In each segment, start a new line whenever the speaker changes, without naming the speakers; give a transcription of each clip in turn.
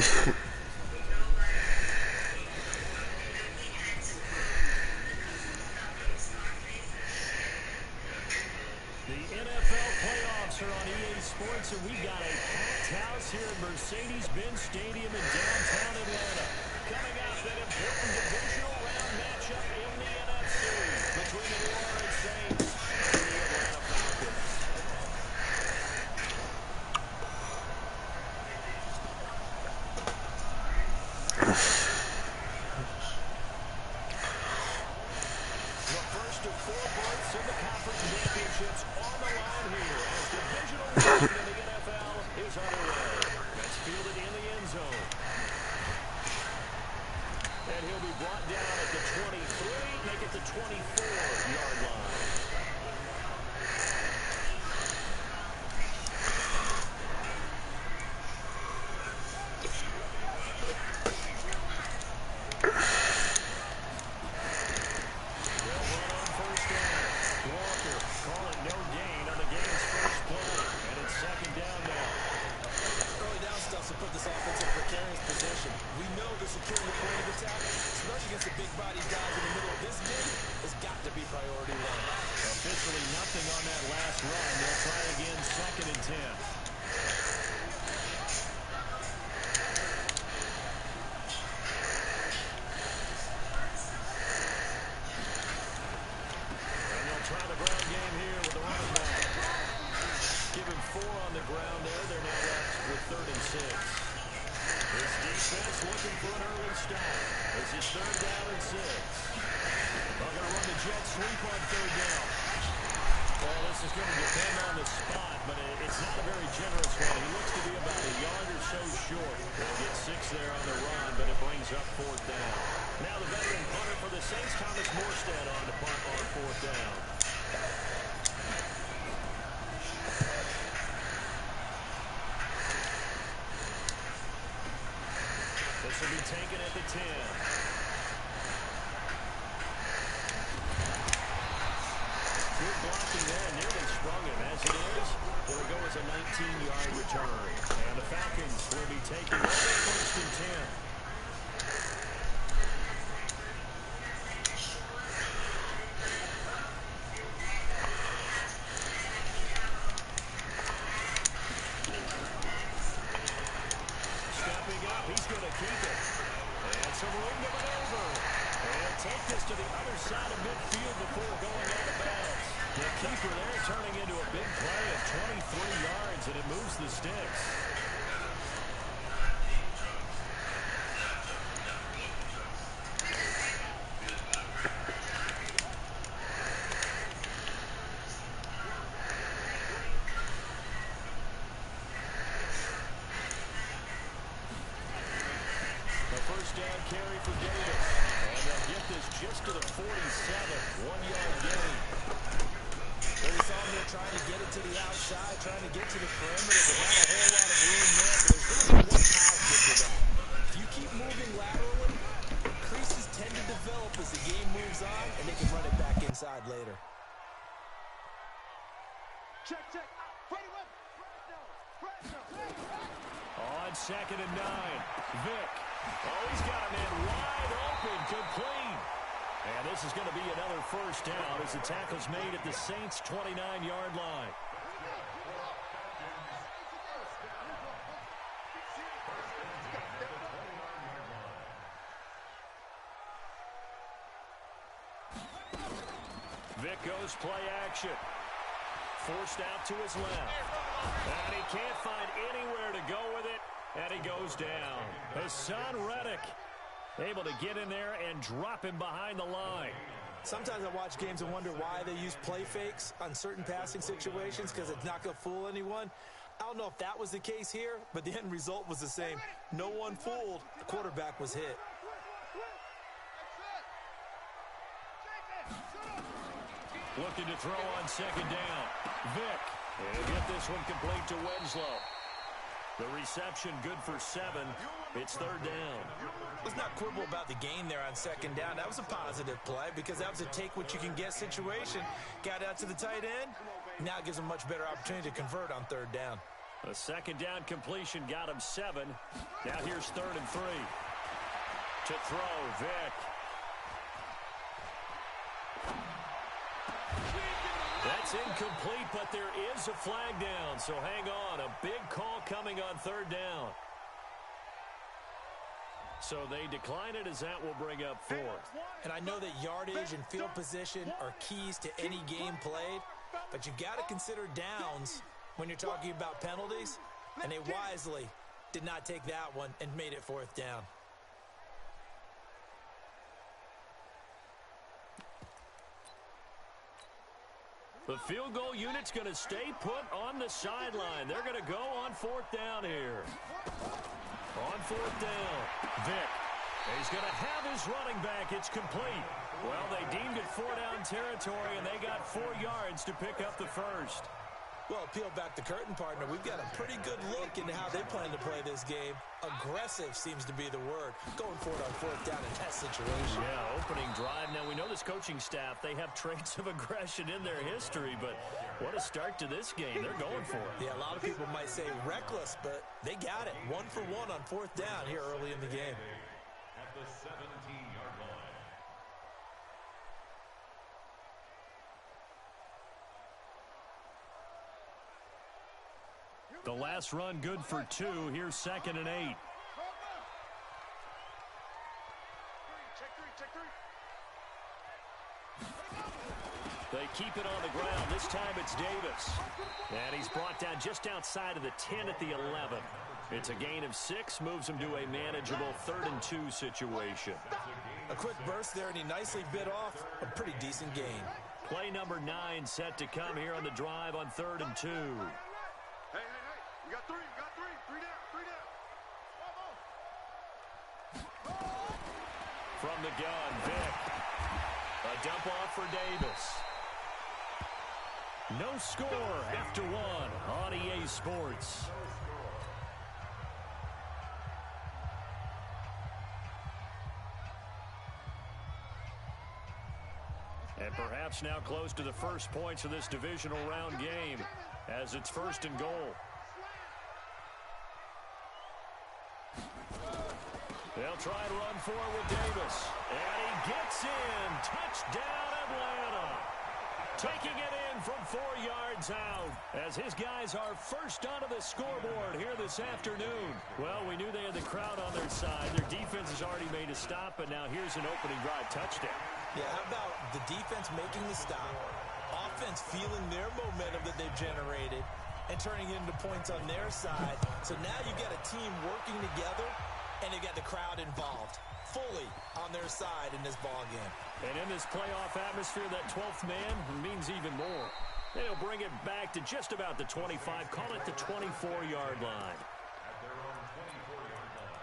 The NFL playoffs are on EA Sports, and we've got a packed house here at Mercedes-Benz Stadium in downtown Atlanta. Coming up, an important divisional round matchup in the NFC between the New Orleans Saints and the Atlanta Falcons. The first of 4 berths in the conference championships on the line here as divisional round in the NFL is underway. That's fielded in the end zone. And he'll be brought down at the 23, make it the 24-yard line. Will be taken at the 10. Good blocking there, nearly sprung him. As it is, it'll go as a 19-yard return. And the Falcons will be taking over first and 10. He's going to keep it. And some room to maneuver. And take this to the other side of midfield before going out of bounds. The keeper there turning into a big play of 23 yards, and it moves the sticks. Carry for Davis. And they'll get this just to the 47. 1-yard gain.
Well, we saw him there trying to get it to the outside, trying to get to the perimeter. There's not a whole lot of room there, but there's going to be one positive to that. If you keep moving laterally, creases tend to develop as the game moves on, and they can run it back inside later.
Check.
On 2nd and 9, Vic. Oh, he's got a man wide open, complete. And this is going to be another first down as the tackle's made at the Saints' 29-yard line. Vic goes play action. Forced out to his left. And he can't find anywhere to go with it. And he goes down. Hassan Reddick able to get in there and drop him behind the line.
Sometimes I watch games and wonder why they use play fakes on certain passing situations because it's not going to fool anyone. I don't know if that was the case here, but the end result was the same. No one fooled. The quarterback was hit.
Looking to throw on 2nd down. Vic. And he'll get this one complete to Winslow. The reception good for 7. It's 3rd down.
Let's not quibble about the gain there on 2nd down. That was a positive play because that was a take-what-you-can-get situation. Got out to the tight end. Now it gives him a much better opportunity to convert on 3rd down.
A second down completion got him 7. Now here's 3rd and 3. To throw, Vick. That's incomplete, but there is a flag down, so hang on. A big call coming on 3rd down. So they decline it, as that will bring up 4th.
And I know that yardage and field position are keys to any game played, but you've got to consider downs when you're talking about penalties, and they wisely did not take that one and made it 4th down.
The field goal unit's going to stay put on the sideline. They're going to go on 4th down here. On 4th down, Vick. He's going to have his running back. It's complete. Well, they deemed it 4-down territory, and they got 4 yards to pick up the first.
Well, peel back the curtain, partner. We've got a pretty good look into how they plan to play this game. Aggressive seems to be the word. Going for it on 4th down in that situation.
Yeah, opening drive. Now, we know this coaching staff, they have traits of aggression in their history, but what a start to this game. They're going for it.
Yeah, a lot of people might say reckless, but they got it. 1 for 1 on 4th down here early in the game.
At the 17-yard line.
The last run good for 2. Here's 2nd and 8. They keep it on the ground. This time it's Davis. And he's brought down just outside of the 10 at the 11. It's a gain of 6, moves him to a manageable 3rd and 2 situation.
A quick burst there, and he nicely bit off a pretty decent gain.
Play number 9 set to come here on the drive on 3rd and 2.
Hey, we got 3, 3 down.
From the gun, Vick. A dump off for Davis. No score after 1 on EA Sports. And perhaps now close to the first points of this divisional round game as it's 1st and goal. They'll try and run for it with Davis. And he gets in. Touchdown, Atlanta. Taking it in from 4 yards out as his guys are first onto the scoreboard here this afternoon. Well, we knew they had the crowd on their side. Their defense has already made a stop, but now here's an opening drive touchdown.
Yeah, how about the defense making the stop, offense feeling their momentum that they've generated, and turning it into points on their side. So now you've got a team working together, and they've got the crowd involved fully on their side in this ball game.
And in this playoff atmosphere, that 12th man means even more. They'll bring it back to just about the 25, call it the 24-yard line.
At their own 24-yard line.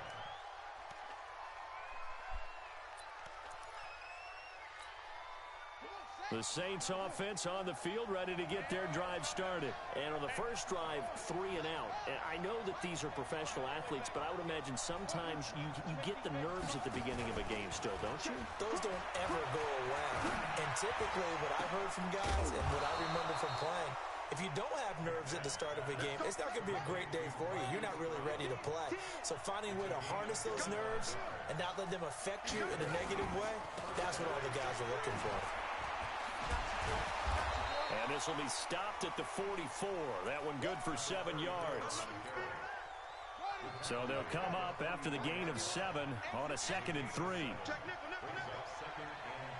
The Saints offense on the field, ready to get their drive started. And on the first drive, 3 and out. And I know that these are professional athletes, but I would imagine sometimes you get the nerves at the beginning of a game still, don't you?
Those don't ever go away. And typically what I've heard from guys and what I remember from playing, if you don't have nerves at the start of a game, it's not going to be a great day for you. You're not really ready to play. So finding a way to harness those nerves and not let them affect you in a negative way, that's what all the guys are looking for.
And this will be stopped at the 44. That one good for 7 yards. So they'll come up after the gain of 7 on a 2nd and 3.
Brings up 2nd and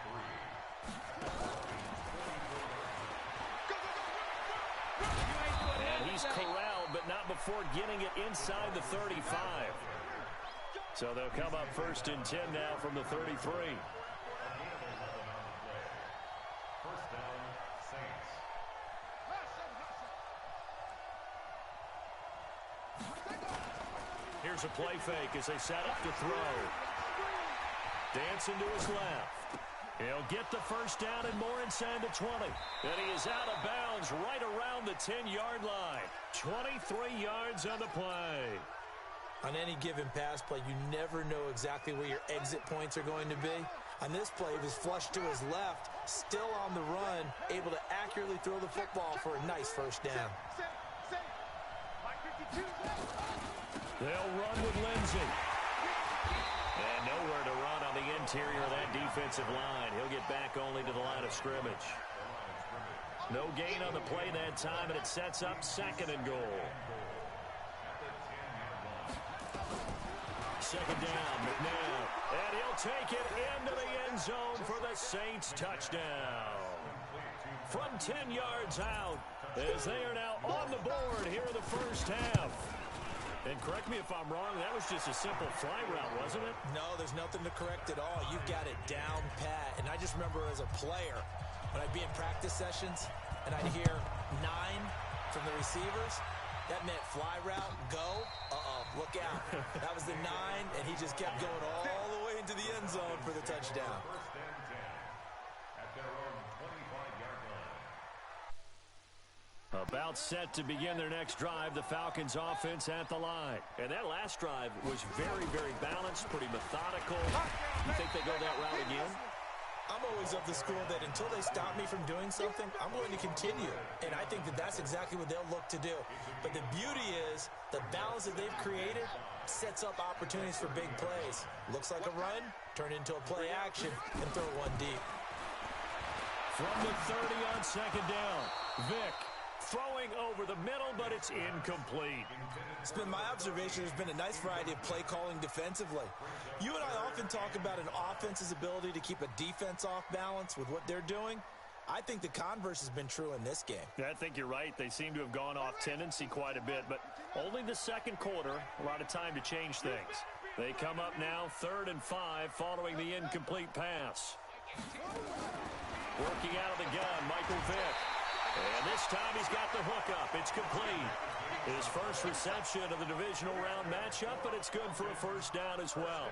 3.
And he's corralled, but not before getting it inside the 35. So they'll come up 1st and 10 now from the 33.
First down, Saints.
Here's a play fake as they set up to throw. Dancing to his left. He'll get the first down and more inside the 20. And he is out of bounds right around the 10-yard line. 23 yards on the play.
On any given pass play, you never know exactly where your exit points are going to be. On this play, he was flushed to his left, still on the run, able to accurately throw the football for a nice first down.
They'll run with Lindsey. And nowhere to run on the interior of that defensive line. He'll get back only to the line of scrimmage. No gain on the play that time, and it sets up 2nd and goal. 2nd down, McNabb. And he'll take it into the end zone for the Saints touchdown. From 10 yards out, as they are now on the board here in the first half. And correct me if I'm wrong, that was just a simple fly route, wasn't it?
No, there's nothing to correct at all. You've got it down pat. And I just remember as a player, when I'd be in practice sessions and I'd hear 9 from the receivers, that meant fly route, go, look out. That was the 9, and he just kept going all the way into the end zone for the touchdown.
First and 10 at their own 25-yard line.
About set to begin their next drive, the Falcons offense at the line. And that last drive was very, very balanced, pretty methodical. You think they go that route again?
I'm always of the school that until they stop me from doing something, I'm going to continue. And I think that that's exactly what they'll look to do. But the beauty is the balance that they've created sets up opportunities for big plays. Looks like a run, turn into a play action, and throw one deep.
From the 30 on 2nd down, Vick throwing over the middle, but it's incomplete.
It's been my observation there's been a nice variety of play calling defensively. You and I often talk about an offense's ability to keep a defense off balance with what they're doing. I think the converse has been true in this game.
Yeah, I think you're right. They seem to have gone off tendency quite a bit, but only the 2nd quarter, a lot of time to change things. They come up now 3rd and 5 following the incomplete pass. Working out of the gun, Michael Vick. And this time he's got the hook up. It's complete. His first reception of the divisional round matchup, but it's good for a first down as well.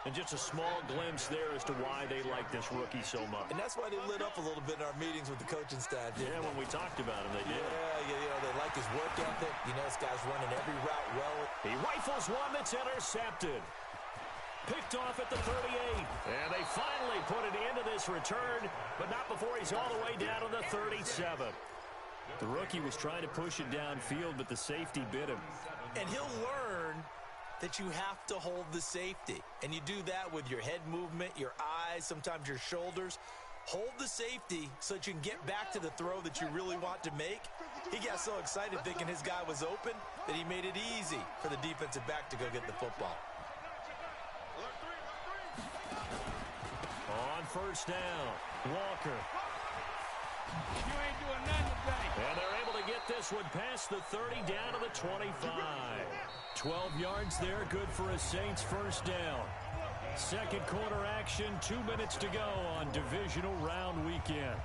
And just a small glimpse there as to why they like this rookie so much.
And that's why they lit up a little bit in our meetings with the coaching staff.
Yeah, when we talked about him, they did.
Yeah, they like his work ethic. You know, this guy's running every route well.
He rifles one that's intercepted. Picked off at the 38. And they finally put it into this return, but not before he's all the way down to the 37. The rookie was trying to push it downfield, but the safety bit him.
And he'll learn that you have to hold the safety. And you do that with your head movement, your eyes, sometimes your shoulders. Hold the safety so that you can get back to the throw that you really want to make. He got so excited thinking his guy was open that he made it easy for the defensive back to go get the football.
On first down, Walker.
You ain't doing nothing today.
And they're able to get this one past the 30 down to the 25. 12 yards there, good for a Saints first down. 2nd quarter action, 2 minutes to go on divisional round weekend.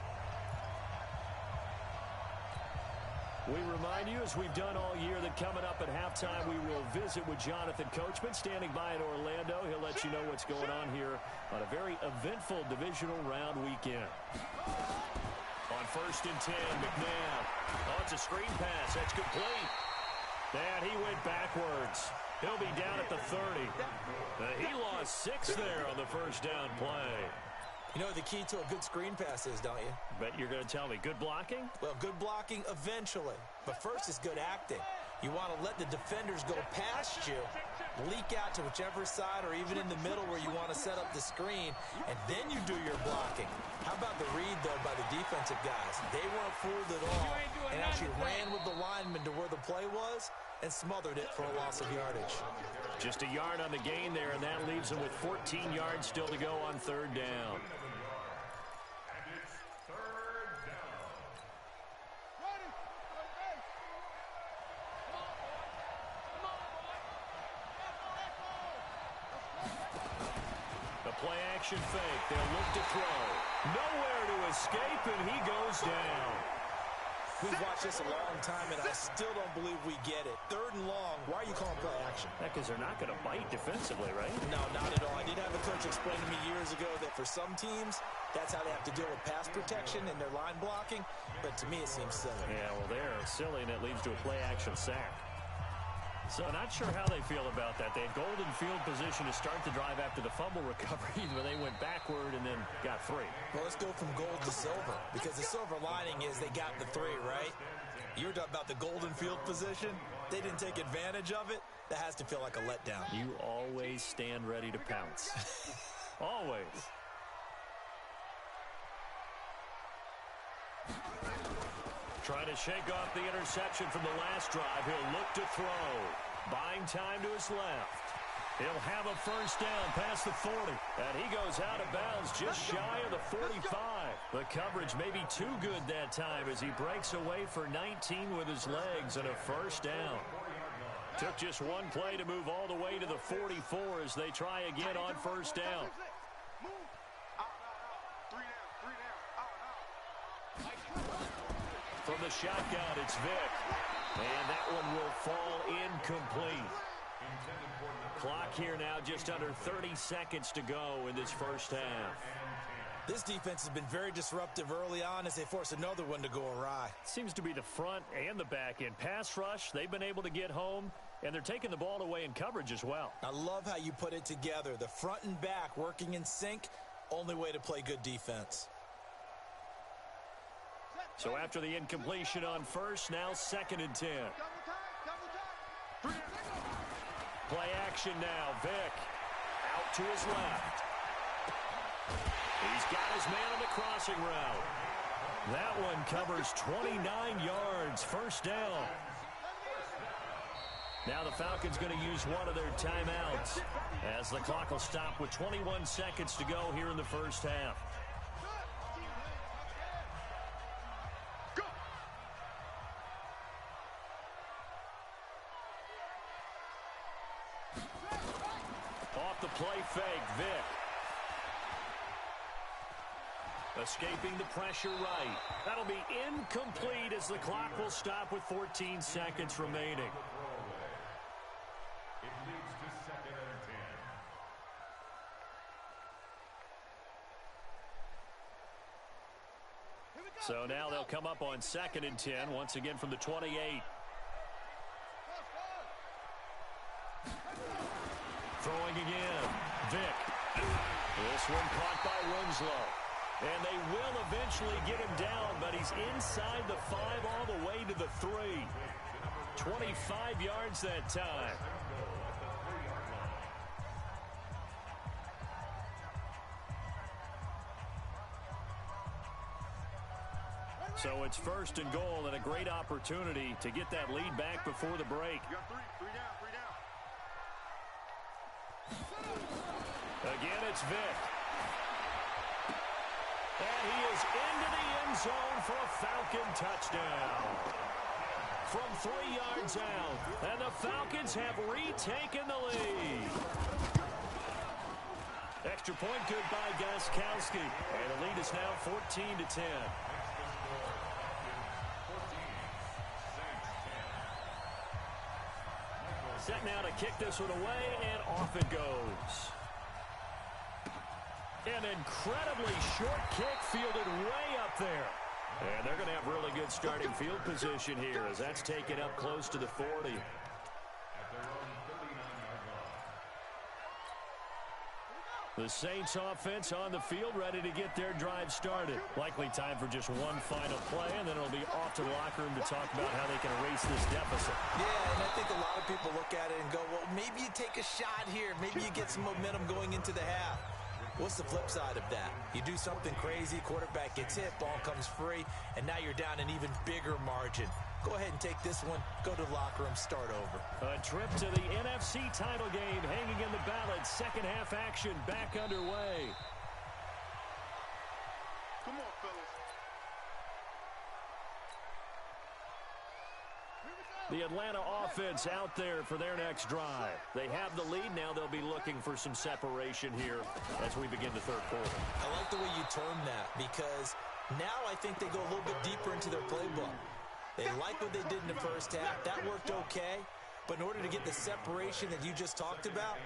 We remind you, as we've done all year, that coming up at halftime, we will visit with Jonathan Coachman, standing by in Orlando. He'll let you know what's going on here on a very eventful divisional round weekend. On 1st and 10, McNabb. Oh, it's a screen pass. That's complete. And he went backwards. He'll be down at the 30. He lost 6 there on the first down play.
You know what the key to a good screen pass is, don't you?
Bet you're going to tell me. Good blocking?
Well, good blocking eventually. But first is good acting. You want to let the defenders go past you, leak out to whichever side or even in the middle where you want to set up the screen, and then you do your blocking. How about the read, though, by the defensive guys? They weren't fooled at all and actually ran with the lineman to where the play was and smothered it for a loss of yardage.
Just a yard on the gain there, and that leaves them with 14 yards still to go on 3rd down. Play-action fake. They'll look to throw. Nowhere to escape, and he goes down.
We've watched this a long time, and I still don't believe we get it. 3rd and long. Why are you calling play action?
Because they're not going to bite defensively, right?
No, not at all. I did have a coach explain to me years ago that for some teams, that's how they have to deal with pass protection and their line blocking. But to me, it seems silly.
Yeah, well, they're silly, and it leads to a play-action sack. So not sure how they feel about that. They had golden field position to start the drive after the fumble recovery, but they went backward and then got 3.
Well, let's go from gold to silver, because the silver lining is they got the 3, right? You're talking about the golden field position. They didn't take advantage of it. That has to feel like a letdown.
You always stand ready to pounce. Always. Trying to shake off the interception from the last drive. He'll look to throw. Buying time to his left. He'll have a first down past the 40. And he goes out of bounds just shy of the 45. The coverage may be too good that time as he breaks away for 19 with his legs and a first down. Took just one play to move all the way to the 44 as they try again on first down. From the shotgun, it's Vick. And that one will fall incomplete. Clock here now, just under 30 seconds to go in this first half.
This defense has been very disruptive early on as they force another one to go awry.
Seems to be the front and the back end. Pass rush, they've been able to get home, and they're taking the ball away in coverage as well.
I love how you put it together. The front and back working in sync, only way to play good defense.
So after the incompletion on first, now 2nd and 10. Play action now. Vick out to his left. He's got his man on the crossing route. That one covers 29 yards. First down. Now the Falcons going to use one of their timeouts as the clock will stop with 21 seconds to go here in the first half. Off the play fake, Vick. Escaping the pressure right. That'll be incomplete as the clock will stop with 14 seconds remaining.
It leads to 2nd and 10.
So now they'll come up on 2nd and 10, once again from the 28. Throwing again. Vick. This one caught by Winslow. And they will eventually get him down, but he's inside the 5 all the way to the 3. 25 yards that time. So it's 1st and goal and a great opportunity to get that lead back before the break.
You got three down.
Again, it's Vick. And he is into the end zone for a Falcon touchdown. From 3 yards out, and the Falcons have retaken the lead. Extra point good by Gostkowski. And the lead is now 14 to 10. Set now to kick this one away, and off it goes. An incredibly short kick fielded way up there. And they're going to have really good starting field position here as that's taken up close to the 40. The Saints offense on the field ready to get their drive started. Likely time for just one final play, and then it'll be off to the locker room to talk about how they can erase this deficit.
Yeah, and I think a lot of people look at it and go, well, maybe you take a shot here. Maybe you get some momentum going into the half. What's the flip side of that? You do something crazy, quarterback gets hit, ball comes free, and now you're down an even bigger margin. Go ahead and take this one, go to the locker room, start over.
A trip to the NFC title game hanging in the balance. Second half action back underway.
Come on, fellas.
The Atlanta offense out there for their next drive. They have the lead. Now they'll be looking for some separation here as we begin the third quarter.
I like the way you term that because now I think they go a little bit deeper into their playbook. They like what they did in the first half. That worked okay. But in order to get the separation that you just talked about,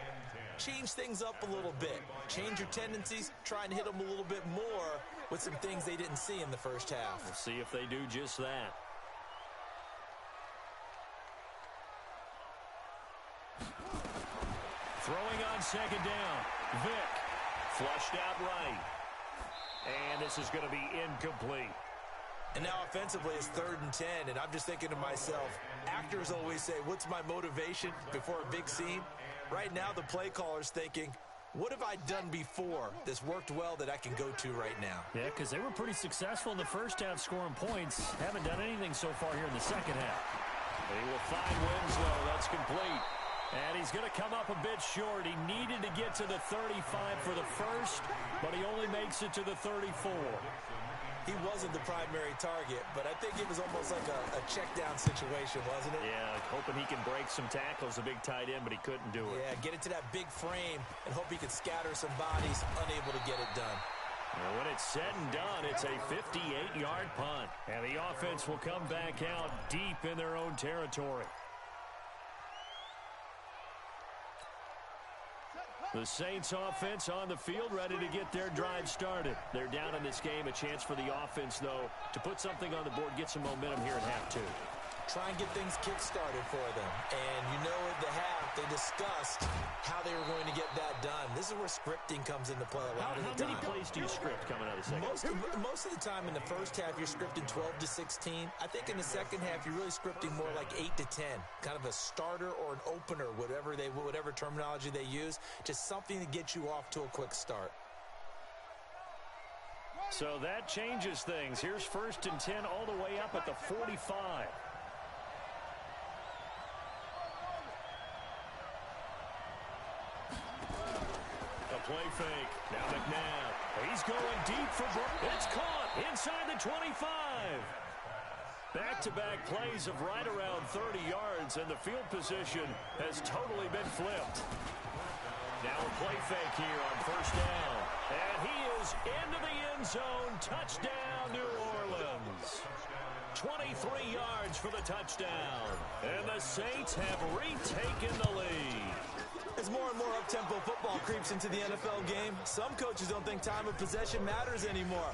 change things up a little bit. Change your tendencies. Try and hit them a little bit more with some things they didn't see in the first half.
We'll see if they do just that. Throwing on second down. Vick flushed out right. And this is going to be incomplete.
And now offensively it's 3rd and 10, and I'm just thinking to myself, actors always say, what's my motivation before a big scene? Right now the play caller's thinking, what have I done before that's worked well that I can go to right now?
Yeah, because they were pretty successful in the first half scoring points. Haven't done anything so far here in the second half. They will find Winslow. That's complete. And he's going to come up a bit short. He needed to get to the 35 for the first, but he only makes it to the 34.
He wasn't the primary target, but I think it was almost like a check-down situation, wasn't it?
Yeah, hoping he can break some tackles, a big tight end, but he couldn't do it.
Yeah, get it to that big frame and hope he could scatter some bodies, unable to get it done.
And when it's said and done, it's a 58-yard punt. And the offense will come back out deep in their own territory. The Saints offense on the field, ready to get their drive started. They're down in this game. A chance for the offense, though, to put something on the board, get some momentum here at half 2.
Try and get things kick-started for them. And you know at the half, they discussed how they were going to get that done. This is where scripting comes into play a lot of the time.
How many plays do you script coming out of the second?
Most of the time in the first half, you're scripting 12 to 16. I think in the second half, you're really scripting more like 8 to 10. Kind of a starter or an opener, whatever terminology they use. Just something to get you off to a quick start.
So that changes things. Here's 1st and 10 all the way up at the 45. Play fake. Now McNabb. He's going deep for Brook. It's caught inside the 25. Back-to-back plays of right around 30 yards, and the field position has totally been flipped. Now a play fake here on 1st down. And he is into the end zone. Touchdown, New Orleans. 23 yards for the touchdown. And the Saints have retaken the lead.
As more and more up-tempo football creeps into the NFL game, some coaches don't think time of possession matters anymore.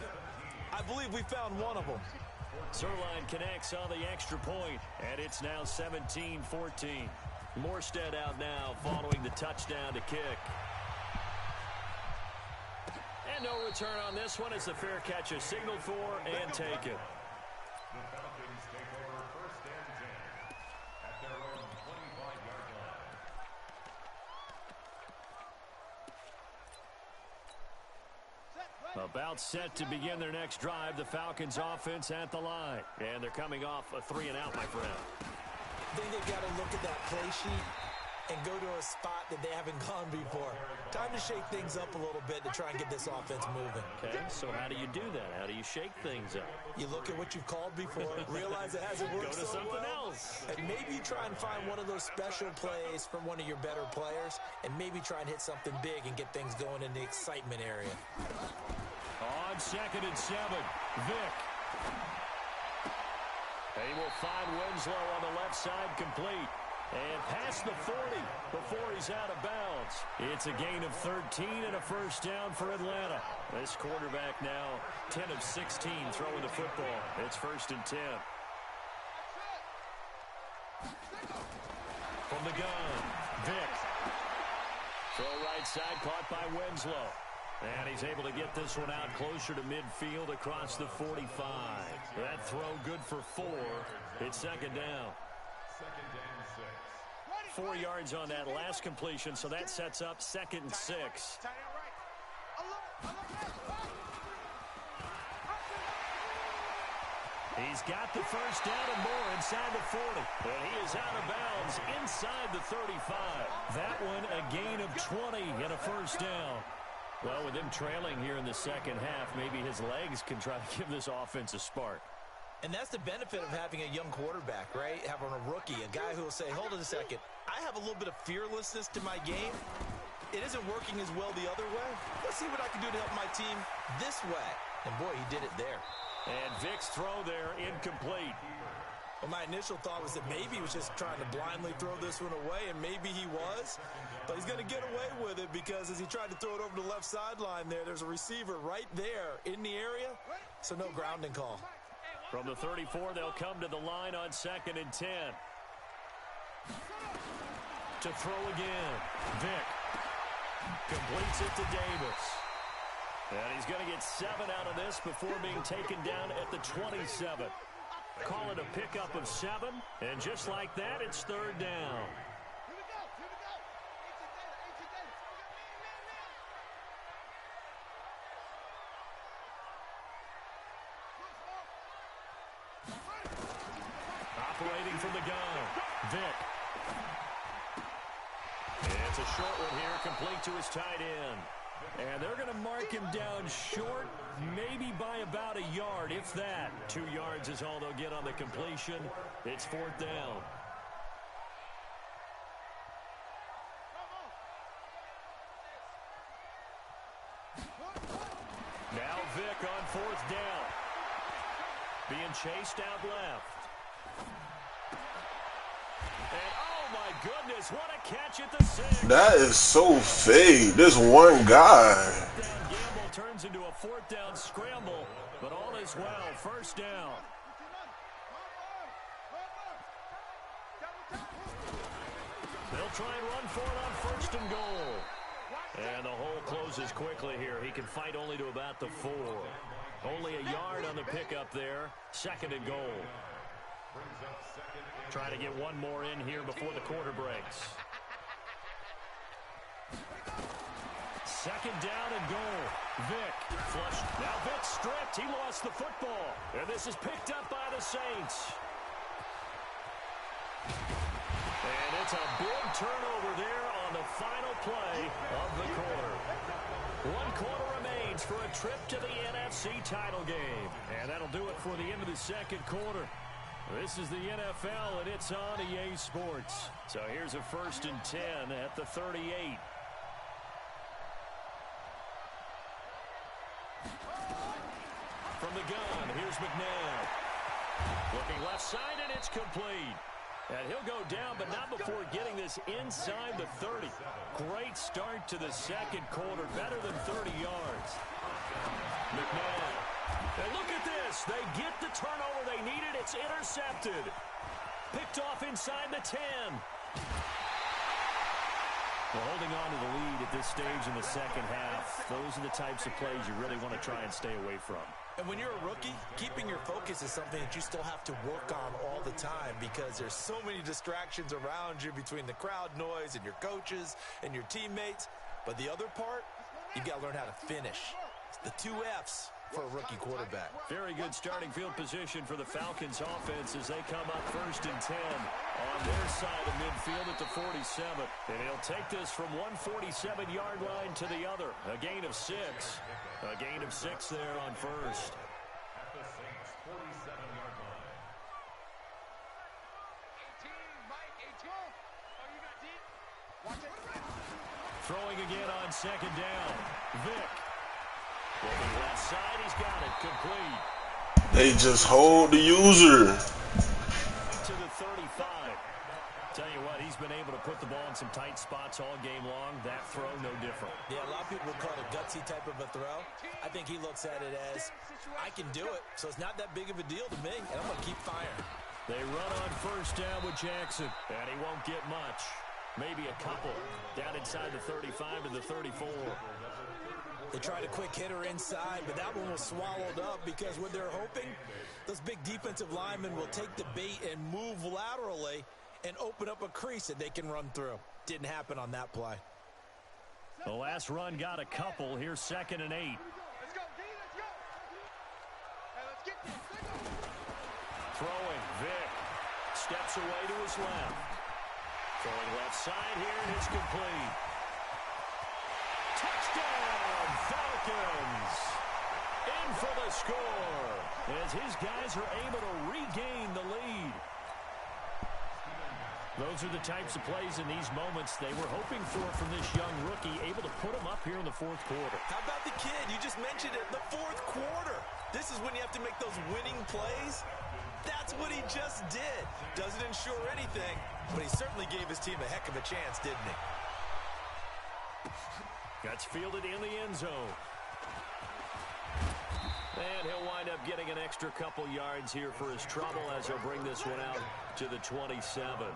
I believe we found one of them.
Zerline connects on the extra point, and it's now 17-14. Morstead out now following the touchdown to kick. And no return on this one as the fair catch is signaled for and taken.
The Falcons take over 1st and 10 at their own 25-yard line.
About set to begin their next drive, the Falcons offense at the line. And they're coming off a 3-and-out, my friend.
I think they've got to look at that play sheet and go to a spot that they haven't gone before. Time to shake things up a little bit to try and get this offense moving.
Okay, so how do you do that? How do you shake things up?
You look at what you've called before, realize it hasn't worked
Go to
so
something
well,
else.
and maybe try and find one of those special plays from one of your better players, and maybe try and hit something big and get things going in the excitement area.
On 2nd and 7, Vick. They will find Winslow on the left side complete. And past the 40 before he's out of bounds. It's a gain of 13 and a 1st down for Atlanta. This quarterback now 10 of 16 throwing the football. It's 1st and 10. From the gun, Vick. Throw right side caught by Winslow. And he's able to get this one out closer to midfield across the 45. That throw good for 4. It's 2nd down.
2nd and 6.
4 yards on that last completion, so that sets up 2nd and 6. He's got the 1st down and more inside the 40. And he is out of bounds inside the 35. That one a gain of 20 and a 1st down. Well, with him trailing here in the second half, maybe his legs can try to give this offense a spark.
And that's the benefit of having a young quarterback, right? Having a rookie, a guy who will say, hold it a second, I have a little bit of fearlessness to my game. It isn't working as well the other way. Let's see what I can do to help my team this way. And boy, he did it there.
And Vick's throw there incomplete.
Well, my initial thought was that maybe he was just trying to blindly throw this one away, and maybe he was. But he's going to get away with it because as he tried to throw it over the left sideline there's a receiver right there in the area, so no grounding call.
From the 34, they'll come to the line on 2nd and 10. To throw again, Vick completes it to Davis. And he's going to get 7 out of this before being taken down at the 27. Call it a pickup of 7, and just like that, it's third down. Operating from the gun, Vic. It's a short one here, complete to his tight end. And they're going to mark him down short, maybe by about a yard, if that. 2 yards is all they'll get on the completion. It's fourth down. Now Vic on fourth down. Being chased out left. And oh my goodness, what a catch at the 6.
That is so fake. This one guy.
Down gamble turns into a fourth down scramble, but all is well. First down. They'll try and run for it on first and goal. And the hole closes quickly here. He can fight only to about the 4. Only a yard on the pickup there. Second and goal. Trying to get one more in here before the quarter breaks. Second down and goal. Vic flush. Now Vic stripped. He lost the football. And this is picked up by the Saints. And it's a big turnover there on the final play of the quarter. 1 quarter remains for a trip to the NFC title game. And that'll do it for the end of the second quarter. This is the NFL, and it's on EA Sports. So here's a 1st and 10 at the 38. From the gun, here's McNabb. Looking left side, and it's complete. And he'll go down, but not before getting this inside the 30. Great start to the second quarter, better than 30 yards. McNabb. And look at this. They get the turnover they needed. It's intercepted. Picked off inside the 10. Well, holding on to the lead at this stage in the second half, those are the types of plays you really want to try and stay away from.
And when you're a rookie, keeping your focus is something that you still have to work on all the time because there's so many distractions around you between the crowd noise and your coaches and your teammates. But the other part, you've got to learn how to finish. It's the 2 F's for a rookie quarterback.
Very good starting field position for the Falcons offense as they come up 1st and 10 on their side of midfield at the 47. And he'll take this from one 47-yard line to the other. A gain of 6. A gain of 6 there on first.
At the Saints' 47-yard line.
18, Mike, 18. Oh, you got deep? Watch it.
Throwing again on second down. Vic. Looking left side, he's got it. Complete.
They just hold the user.
To the 35. Tell you what, he's been able to put the ball in some tight spots all game long. That throw, no different.
Yeah, a lot of people would call it a gutsy type of a throw. I think he looks at it as, I can do it, so it's not that big of a deal to me, and I'm going to keep firing.
They run on first down with Jackson, and he won't get much. Maybe a couple. Down inside the 35 to the 34.
They tried a quick hitter inside, but that one was swallowed up because what they're hoping, those big defensive linemen will take the bait and move laterally and open up a crease that they can run through. Didn't happen on that play.
The last run got a couple. Here's 2nd and 8.
Let's go, D, let's go. Hey, let's get this. Let's go.
Throwing, Vic. Steps away to his left. Throwing left side here, and it's complete. Touchdown, Falcons! In for the score as his guys are able to regain the lead. Those are the types of plays in these moments they were hoping for from this young rookie, able to put him up here in the 4th quarter.
How about the kid? You just mentioned it, the 4th quarter. This is when you have to make those winning plays. That's what he just did. Doesn't ensure anything, but he certainly gave his team a heck of a chance, didn't he?
Gets fielded in the end zone. And he'll wind up getting an extra couple yards here for his trouble as he'll bring this one out to the 27.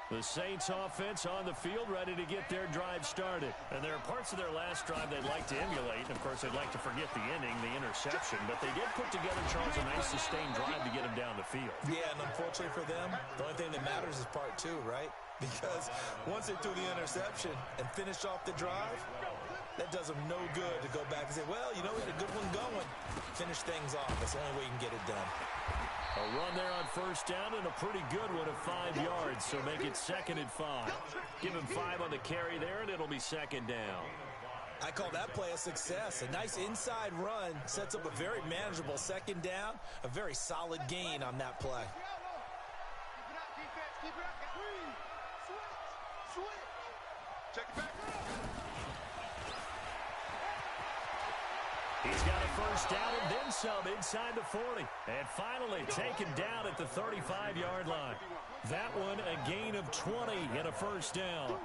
The Saints offense on the field, ready to get their drive started. And there are parts of their last drive they'd like to emulate. And, of course, they'd like to forget the inning, the interception. But they did put together, Charles, a nice sustained drive to get them down the field.
Yeah, and unfortunately for them, the only thing that matters is part two, right? Because once they threw the interception and finished off the drive, that does them no good to go back and say, well, you know, we had a good one going. Finish things off. That's the only way you can get it done.
A run there on first down and a pretty good one of 5 yards, so make it 2nd and 5. Give him 5 on the carry there, and it'll be 2nd down.
I call that play a success. A nice inside run sets up a very manageable 2nd down, a very solid gain on that play.
Keep it up, switch.
Check it back.
He's got a first down and then some inside the 40. And finally taken down at the 35-yard line. That one a gain of 20 and a first down.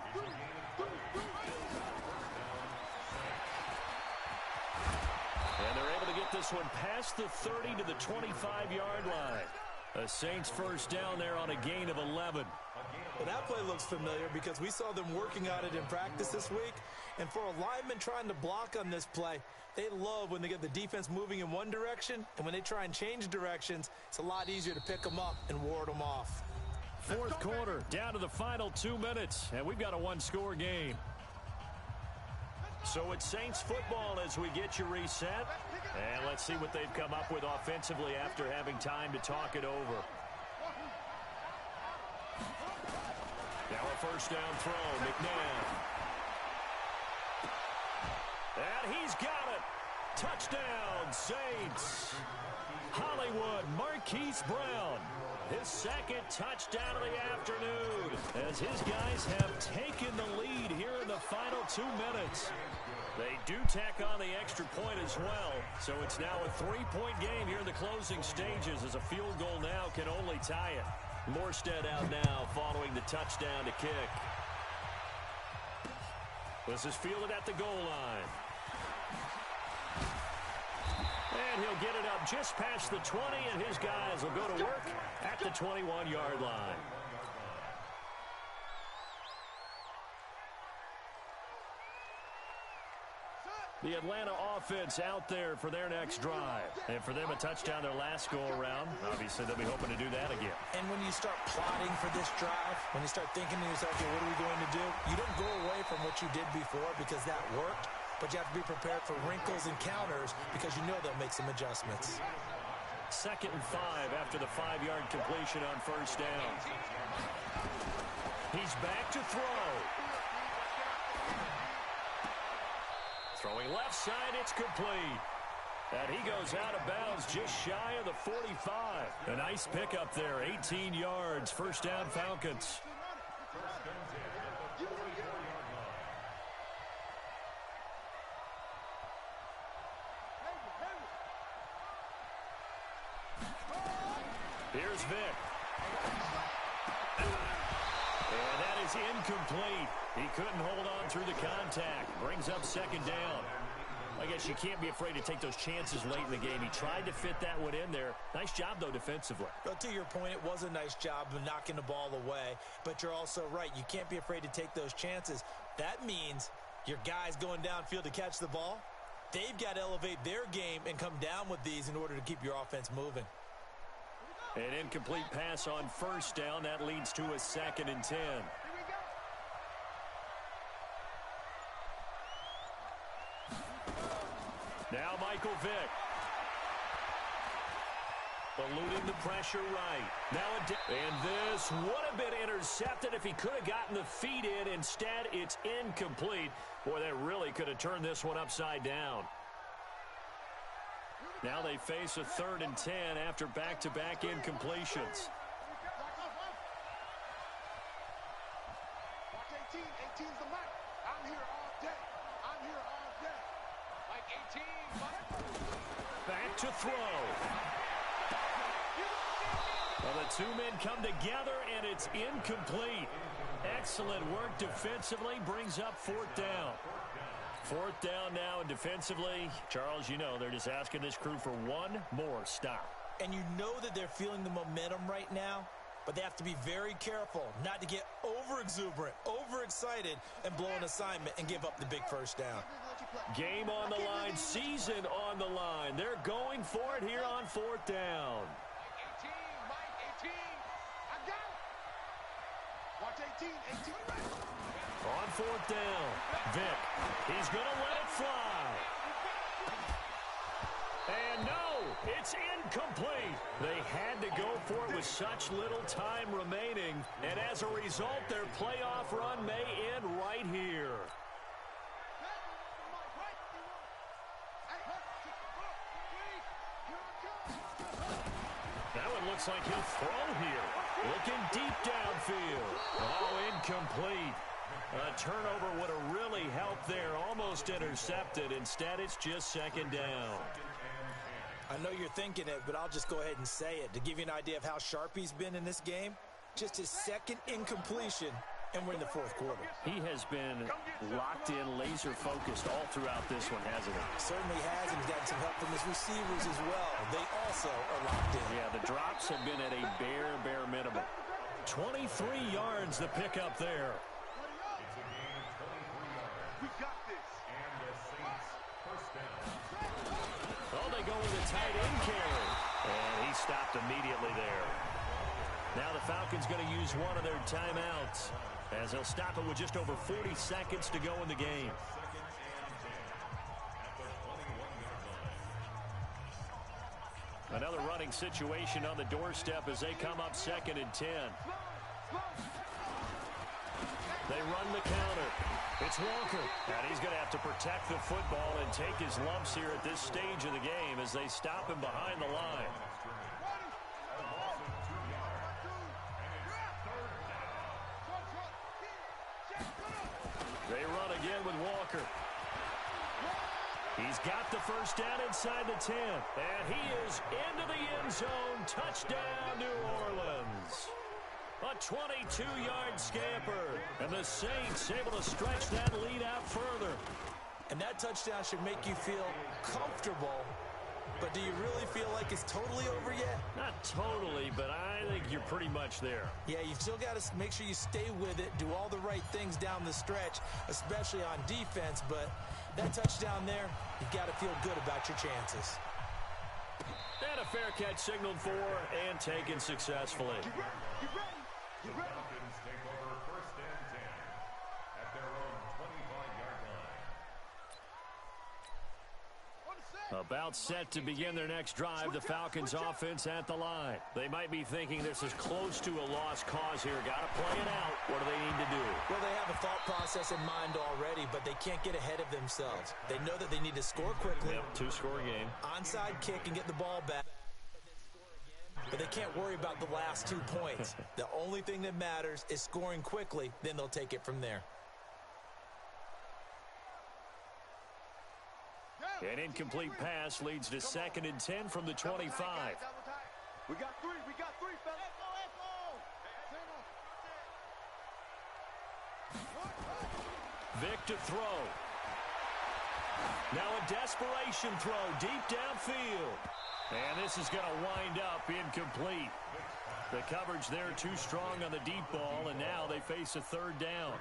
And they're able to get this one past the 30 to the 25-yard line. A Saints first down there on a gain of 11.
Well, that play looks familiar because we saw them working on it in practice this week. And for a lineman trying to block on this play, they love when they get the defense moving in one direction. And when they try and change directions, it's a lot easier to pick them up and ward them off.
Fourth quarter, down to the final 2 minutes. And we've got a one-score game. So it's Saints football as we get you reset. And let's see what they've come up with offensively after having time to talk it over. Now a first down throw, McNabb. And he's got it. Touchdown, Saints. Hollywood, Marquise Brown. His 2nd touchdown of the afternoon as his guys have taken the lead here in the final 2 minutes. They do tack on the extra point as well, so it's now a 3-point game here in the closing stages as a field goal now can only tie it. Morstead out now following the touchdown to kick. This is fielded at the goal line. And he'll get it up just past the 20, and his guys will go to work at the 21-yard line. The Atlanta offense out there for their next drive. And for them, a touchdown their last go-around. Obviously, they'll be hoping to do that again.
And when you start plotting for this drive, when you start thinking to yourself, okay, what are we going to do? You don't go away from what you did before because that worked. But you have to be prepared for wrinkles and counters because you know they'll make some adjustments.
2nd and 5 after the 5-yard completion on first down. He's back to throw. Throwing left side, it's complete. And he goes out of bounds just shy of the 45. A nice pickup there, 18 yards, first down Falcons. Here's Vick. And that is incomplete. He couldn't hold on through the contact. Brings up 2nd down. I guess you can't be afraid to take those chances late in the game. He tried to fit that one in there. Nice job, though, defensively.
Well, to your point, it was a nice job of knocking the ball away. But you're also right. You can't be afraid to take those chances. That means your guys going downfield to catch the ball, they've got to elevate their game and come down with these in order to keep your offense moving.
An incomplete pass on first down. That leads to a 2nd and 10. Now Michael Vick. Eluding the pressure right. Now and this would have been intercepted if he could have gotten the feet in. Instead, it's incomplete. Boy, that really could have turned this one upside down. Now they face a 3rd and 10 after back-to-back incompletions.
Watch 18. 18's the mark. I'm here all day. I'm here all day. Like 18, Mike.
Back to throw. Well, the 2 men come together, and it's incomplete. Excellent work defensively. Brings up 4th down. 4th down now, and defensively, Charles, you know, they're just asking this crew for one more stop.
And you know that they're feeling the momentum right now. but they have to be very careful not to get over-exuberant, overexcited, and blow an assignment and give up the big first down.
Game on the line, season on the line. They're going for it here on fourth down.
Mike 18. I got it. Watch 18.
On fourth down, Vic. He's going to let it fly. And no, it's incomplete. They had to go for it with such little time remaining. And as a result, their playoff run may end right here. Now it looks like he'll throw here. Looking deep downfield. Oh, incomplete. A turnover would have really helped there. Almost intercepted. Instead, it's just second down.
I know you're thinking it, but I'll just go ahead and say it. To give you an idea of how sharp he's been in this game, just his second incompletion, and we're in the fourth quarter.
He has been locked in, laser-focused all throughout this one, hasn't he?
Certainly has, and he's gotten some help from his receivers as well. They also are locked in.
Yeah, the drops have been at a bare minimum. 23 yards the pickup there.
We got this.
And the Saints first down.
Oh, they go with a tight end carry. And he stopped immediately there. Now the Falcons going to use one of their timeouts, as they'll stop it with just over 40 seconds to go in the game. Another running situation on the doorstep as they come up 2nd and 10. They run the counter. It's Walker, and he's going to have to protect the football and take his lumps here at this stage of the game as they stop him behind the line. They run again with Walker. He's got the first down inside the 10, and he is into the end zone. Touchdown, New Orleans. A 22-yard scamper, and the Saints able to stretch that lead out further.
And that touchdown should make you feel comfortable, but do you really feel like it's totally over yet?
Not totally, but I think you're pretty much there.
Yeah, you've still got to make sure you stay with it, do all the right things down the stretch, especially on defense, but that touchdown there, you've got to feel good about your chances.
And a fair catch signaled for and taken successfully.
The Falcons take over first and 10 at their own 25-yard line.
About set to begin their next drive, the Falcons offense at the line. They might be thinking this is close to a lost cause here. Got to play it out. What do they need to do?
Well, they have a thought process in mind already, but they can't get ahead of themselves. They know that they need to score quickly.
Yep, two-score game.
Onside kick and get the ball back. But they can't worry about the last 2 points. The only thing that matters is scoring quickly, then they'll take it from there.
An incomplete pass leads to 2nd and 10 from the 25.
We got three, fellas.
Vic to throw. Now a desperation throw deep downfield. And this is going to wind up incomplete. The coverage there too strong on the deep ball, and now they face a third down.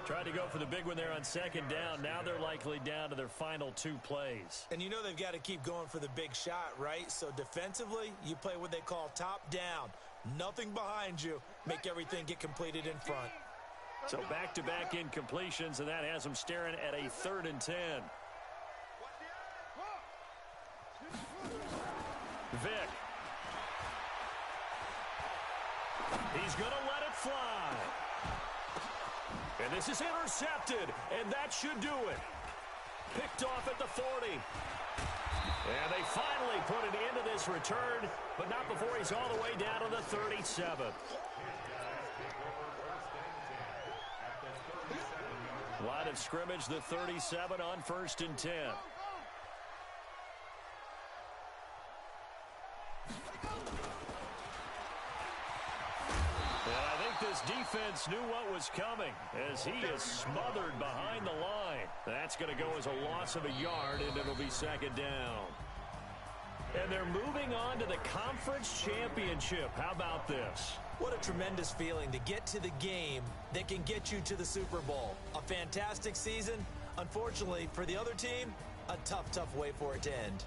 Tried to go for the big one there on 2nd down. Now they're likely down to their final 2 plays.
And you know they've got to keep going for the big shot, right? So defensively, you play what they call top down. Nothing behind you. Make everything get completed in front.
So back-to-back incompletions, and that has them staring at a 3rd and 10. Vic. He's going to let it fly. And this is intercepted, and that should do it. Picked off at the 40. And they finally put an end to this return, but not before he's all the way down to the 37. Line of scrimmage, the 37 on 1st and 10. This defense knew what was coming as he is smothered behind the line. That's going to go as a loss of a yard, and it'll be 2nd down. And they're moving on to the conference championship. How about this?
What a tremendous feeling to get to the game that can get you to the Super Bowl. A fantastic season. Unfortunately, for the other team, a tough way for it to end.